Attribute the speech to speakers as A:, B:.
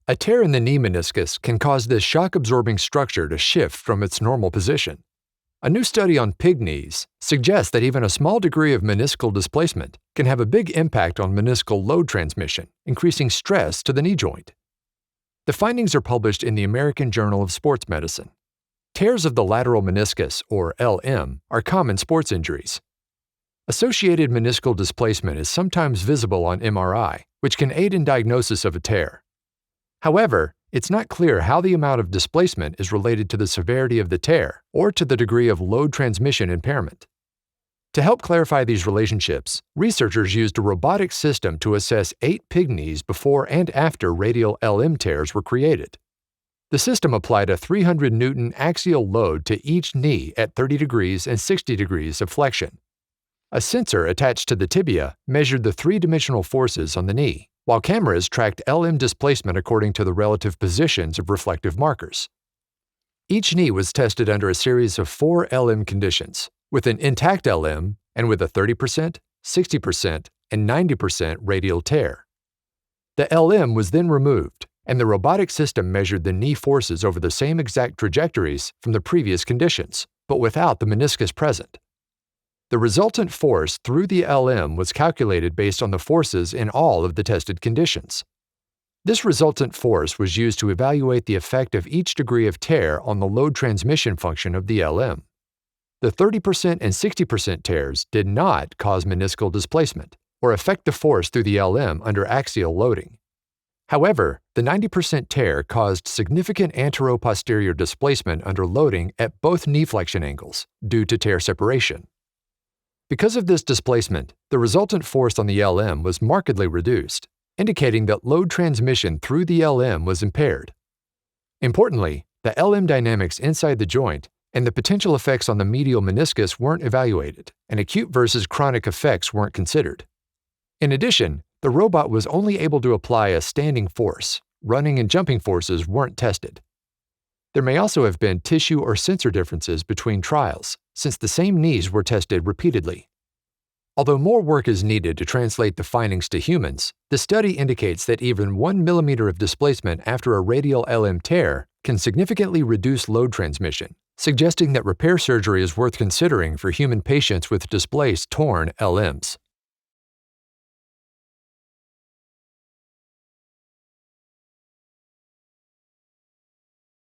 A: A tear in the knee meniscus can cause this shock-absorbing structure to shift from its normal position. A new study on pig knees suggests that even a small degree of meniscal displacement can have a big impact on meniscal load transmission, increasing stress to the knee joint. The findings are published in the American Journal of Sports Medicine. Tears of the lateral meniscus, or LM, are common sports injuries. Associated meniscal displacement is sometimes visible on MRI, which can aid in diagnosis of a tear. However, it's not clear how the amount of displacement is related to the severity of the tear or to the degree of load transmission impairment. To help clarify these relationships, researchers used a robotic system to assess 8 pig knees before and after radial LM tears were created. The system applied a 300 Newton axial load to each knee at 30 degrees and 60 degrees of flexion. A sensor attached to the tibia measured the three-dimensional forces on the knee, while cameras tracked LM displacement according to the relative positions of reflective markers. Each knee was tested under a series of 4 LM conditions, with an intact LM and with a 30%, 60%, and 90% radial tear. The LM was then removed, and the robotic system measured the knee forces over the same exact trajectories from the previous conditions, but without the meniscus present. The resultant force through the LM was calculated based on the forces in all of the tested conditions. This resultant force was used to evaluate the effect of each degree of tear on the load transmission function of the LM. The 30% and 60% tears did not cause meniscal displacement or affect the force through the LM under axial loading. However, the 90% tear caused significant antero-posterior displacement under loading at both knee flexion angles due to tear separation. Because of this displacement, the resultant force on the LM was markedly reduced, indicating that load transmission through the LM was impaired. Importantly, the LM dynamics inside the joint and the potential effects on the medial meniscus weren't evaluated, and acute versus chronic effects weren't considered. In addition, the robot was only able to apply a standing force. Running and jumping forces weren't tested. There may also have been tissue or sensor differences between trials, since the same knees were tested repeatedly. Although more work is needed to translate the findings to humans, the study indicates that even 1 millimeter of displacement after a radial LM tear can significantly reduce load transmission, suggesting that repair surgery is worth considering for human patients with displaced torn LMs.